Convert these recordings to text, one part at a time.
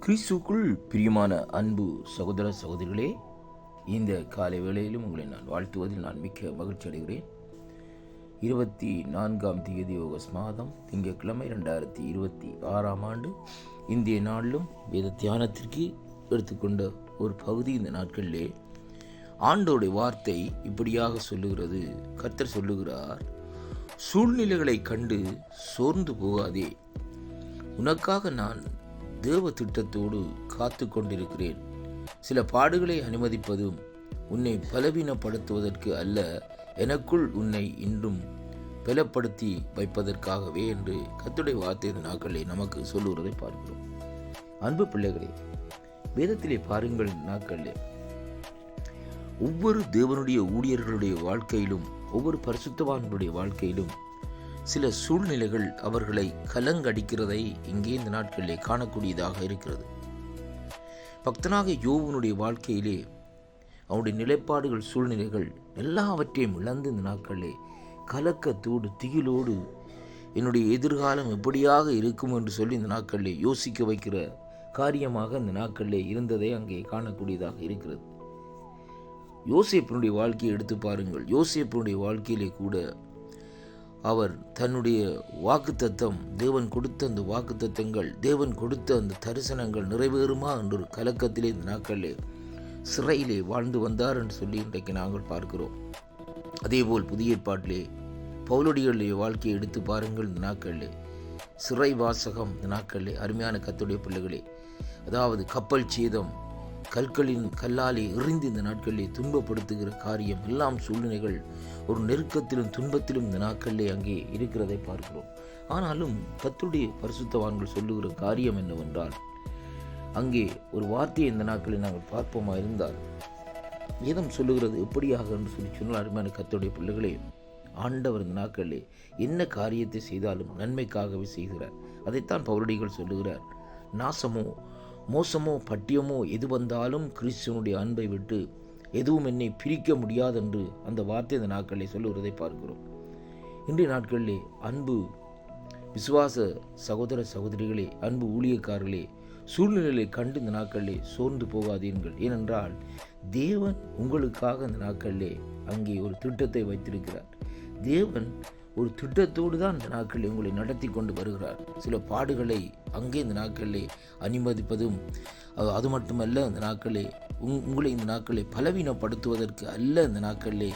கிறிஸ்துவுக்குள் பிரியமான அன்பு சகோதர சகோதரிகளே, இந்த காலை வேளையிலும் உங்களை நான் வாழ்த்துவதில் நான் மிக்க மகிழ்ச்சி அடைகிறேன். 24 ஆகஸ்ட் மாதம் திங்கட்கிழமை 2026 ஆண்டு இந்திய நாளிலும் வேத தியானத்திற்கு எடுத்துக்கொண்ட ஒரு பகுதி. இந்த நாட்களிலே ஆண்டோடைய வார்த்தை இப்படியாக சொல்லுகிறது. கர்த்தர் சொல்லுகிறார், சூழ்நிலைகளை கண்டு சோர்ந்து போகாதே, உனக்காக நான் தேவ திட்டத்தோடு காத்து கொண்டிருக்கிறேன். சில பாடுகளை அனுமதிப்பதும் உன்னை பலவீனப்படுத்துவதற்கு அல்ல, எனக்குள் உன்னை இன்றும் பலப்படுத்தி வைப்பதற்காகவே என்று கர்த்தருடைய வார்த்தை நாட்களை நமக்கு சொல்லுவதை பார்க்கிறோம். அன்பு பிள்ளைகளே, வேதத்திலே பாருங்கள், நாட்களிலே ஒவ்வொரு தேவனுடைய ஊழியர்களுடைய வாழ்க்கையிலும், ஒவ்வொரு பரிசுத்தவான்களுடைய வாழ்க்கையிலும் சில சூழ்நிலைகள் அவர்களை கலங்கடிக்கிறதை இங்கே இந்த நாட்களிலே காணக்கூடியதாக இருக்கிறது. பக்தனாக யோபுனுடைய வாழ்க்கையிலே அவனுடைய நிலைப்பாடுகள், சூழ்நிலைகள் எல்லாவற்றையும் இழந்து இந்த நாட்களிலே கலக்கத்தோடு, திகிலோடு என்னுடைய எதிர்காலம் எப்படியாக இருக்கும் என்று சொல்லி இந்த நாட்களிலே யோசிக்க வைக்கிற காரியமாக இந்த நாட்களிலே இருந்ததை அங்கே காணக்கூடியதாக இருக்கிறது. யோசேப்பினுடைய வாழ்க்கையை எடுத்து பாருங்கள். யோசேப்பினுடைய வாழ்க்கையிலே கூட அவர் தன்னுடைய வாக்குத்தத்தம், தேவன் கொடுத்த அந்த வாக்குத்தத்தங்கள், தேவன் கொடுத்த அந்த தரிசனங்கள் நிறைவேறுமா என்ற ஒரு கலக்கத்திலே இந்த நாட்களிலே சிறையிலே வாழ்ந்து வந்தார் என்று சொல்லி இன்றைக்கு நாங்கள் பார்க்கிறோம். அதேபோல் புதிய ஏற்பாட்டிலே பவுலடிகளுடைய வாழ்க்கையை எடுத்து பாருங்கள். இந்த நாட்களிலே சிறை வாசகம், இந்த நாட்களிலே அருமையான கர்த்தருடைய பிள்ளைகளே, அதாவது கப்பல் சேதம், கல்லாலே எறிந்து இந்த நாட்களிலே துன்பப்படுத்துகிற காரியம், எல்லாம் சூழ்நிலைகள் ஒரு நெருக்கத்திலும் துன்பத்திலும் இந்த நாட்களிலே அங்கே இருக்கிறதை பார்க்கிறோம். ஆனாலும் கர்த்தருடைய பரிசுத்தவான்கள் சொல்லுகிற காரியம் என்னவென்றால், அங்கே ஒரு வார்த்தையை இந்த நாட்களில் நாங்கள் பார்ப்போமா இருந்தால், வேதம் சொல்லுகிறது எப்படியாக என்று சொல்லி சொன்னால், அருமையான கர்த்தருடைய பிள்ளைகளே, ஆண்டவர் இந்த நாட்களிலே என்ன காரியத்தை செய்தாலும் நன்மைக்காகவே செய்கிறார். அதைத்தான் பவுலடிகள் சொல்லுகிறார். நாசமோ மோசமோ பட்டியமோ எது வந்தாலும் கிறிஸ்துவனுடைய அன்பை விட்டு எதுவும் என்னை பிரிக்க முடியாது என்று அந்த வார்த்தை இந்த நாட்களிலே சொல்லுகிறதை பார்க்கிறோம். இன்றைய நாட்களிலே அன்பு விசுவாச சகோதர சகோதரிகளே, அன்பு ஊழியக்காரர்களே, சூழ்நிலைகளை கண்டு இந்த நாட்களிலே சோர்ந்து போகாதீர்கள். ஏனென்றால் தேவன் உங்களுக்காக இந்த நாட்களிலே அங்கே ஒரு திட்டத்தை வைத்திருக்கிறார். தேவன் ஒரு திட்டத்தோடு தான் இந்த நாட்களில் உங்களை நடத்தி கொண்டு வருகிறார். சில பாடுகளை அங்கே இந்த நாட்களிலே அனுமதிப்பதும், அது மட்டுமல்ல, இந்த நாட்களிலே உங்களை இந்த நாட்களை பலவீனப்படுத்துவதற்கு அல்ல, இந்த நாட்களிலே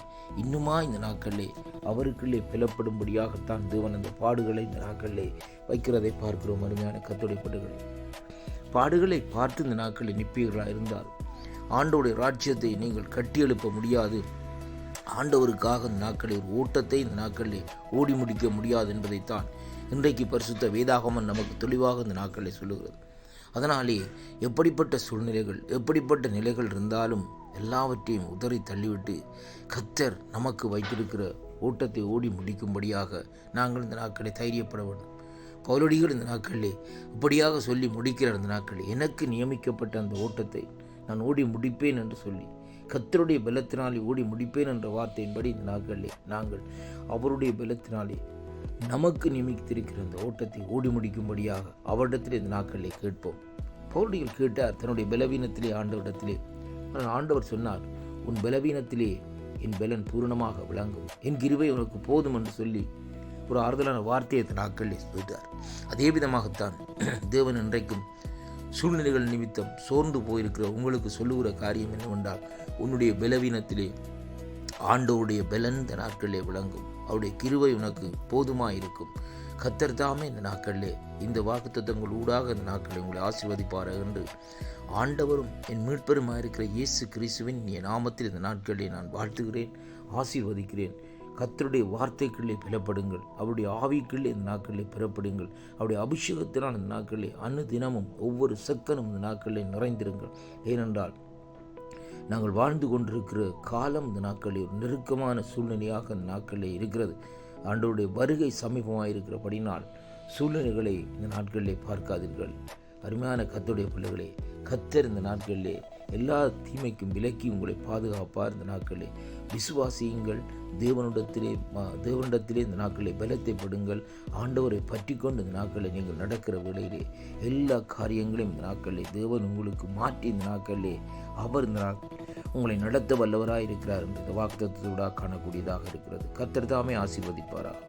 இன்னுமா இந்த நாட்களிலே அவருக்குள்ளே பிளப்படும்படியாகத்தான் தேவன் அந்த பாடுகளை இந்த நாட்களிலே வைக்கிறதை பார்க்கிறோம். அருமையான கர்த்தருடைய பாடுகளை பார்த்து இந்த நாட்களில் நிற்பீர்களாக இருந்தால் ஆண்டவருடைய ராஜ்யத்தை நீங்கள் கட்டியெழுப்ப முடியாது. ஆண்டவருக்காக இந்த நாட்களில் ஒரு ஓட்டத்தை இந்த நாட்களில் ஓடி முடிக்க முடியாது என்பதைத்தான் இன்றைக்கு பரிசுத்த வேதாகமம் நமக்கு தெளிவாக இந்த நாட்களில் சொல்லுகிறது. அதனாலே எப்படிப்பட்ட சூழ்நிலைகள், எப்படிப்பட்ட நிலைகள் இருந்தாலும் எல்லாவற்றையும் உதறி தள்ளிவிட்டு கர்த்தர் நமக்கு வைத்திருக்கிற ஓட்டத்தை ஓடி முடிக்கும்படியாக நாங்கள் இந்த நாட்களை தைரியப்பட வேண்டும். பவுலடிகள் இந்த நாட்களிலே இப்படியாக சொல்லி முடிக்கிற இந்த நாட்களில் எனக்கு நியமிக்கப்பட்ட அந்த ஓட்டத்தை நான் ஓடி முடிப்பேன் என்று சொல்லி கர்த்தருடைய பலத்தினாலே ஓடி முடிப்பேன் என்ற வார்த்தையின்படி இந்த நாட்களிலே நாங்கள் அவருடைய பலத்தினாலே நமக்கு நியமித்திருக்கிற அந்த ஓட்டத்தை ஓடி முடிக்கும்படியாக அவரிடத்திலே இந்த நாட்களிலே கேட்போம். பவுலடிகள் கேட்டார் தன்னுடைய பலவீனத்திலே ஆண்டவரிடத்திலே. ஆண்டவர் சொன்னார், உன் பலவீனத்திலே என் பலன் பூரணமாக விளங்கும், என் கிருபை உனக்கு போதும் என்று சொல்லி ஒரு ஆறுதலான வார்த்தையை இந்த நாட்களிலே சொல்லிட்டார். அதே விதமாகத்தான் தேவன் இன்றைக்கும் சூழ்நிலைகள் நிமித்தம் சோர்ந்து போயிருக்கிற உங்களுக்கு சொல்லுகிற காரியம் என்னவென்றால், உன்னுடைய பலவீனத்திலே ஆண்டவருடைய பலன் இந்த நாட்களிலே விளங்கும், அவருடைய கிருபை உனக்கு போதுமாயிருக்கும். கர்த்தர் தாமே இந்த நாட்களிலே இந்த வாக்குத்தத்தங்கள் ஊடாக இந்த நாட்களில் உங்களை ஆசீர்வதிப்பார் என்று ஆண்டவரும் என் மீட்பெருமாயிருக்கிற இயேசு கிறிஸ்துவின் என் நாமத்தில் இந்த நாட்களிலே நான் வாழ்த்துகிறேன், ஆசீர்வதிக்கிறேன். கர்த்தருடைய வார்த்தைக்குள்ளே பிளப்படுங்கள், அவருடைய ஆவிக்குள்ளே இந்த நாட்களிலே பிறப்படுங்கள். அவருடைய அபிஷேகத்தினால் இந்த நாட்களிலே அனுதினமும் ஒவ்வொரு செக்கனும் இந்த நாட்களிலே நிறைந்திருங்கள். ஏனென்றால் நாங்கள் வாழ்ந்து கொண்டிருக்கிற காலம் இந்த நாட்களில் ஒரு நெருக்கமான சூழ்நிலையாக இந்த நாட்களிலே இருக்கிறது. ஆண்டவருடைய வருகை சமீபமாக இருக்கிறபடினால் சூழ்நிலைகளை இந்த நாட்களிலே பார்க்காதீர்கள். அருமையான கர்த்தருடைய பிள்ளைகளே, கர்த்தர் இந்த நாட்களிலே எல்லா தீமைக்கும் விலக்கி உங்களை பாதுகாப்பார். இந்த நாட்களே விசுவாசியுங்கள், தேவனிடத்திலே இந்த நாட்களை பலத்தை படுங்கள். ஆண்டவரை பற்றி கொண்டு இந்த நாட்களை நீங்கள் நடக்கிற வேளையிலே எல்லா காரியங்களையும் இந்த நாட்களிலே தேவன் உங்களுக்கு மாற்றி இந்த நாட்களிலே அவர் இந்த உங்களை நடத்த வல்லவராக இருக்கிறார் என்று இந்த வாக்குத்தத்தத்தோடு காணக்கூடியதாக இருக்கிறது. கர்த்தர் தாமே ஆசீர்வதிப்பாராக.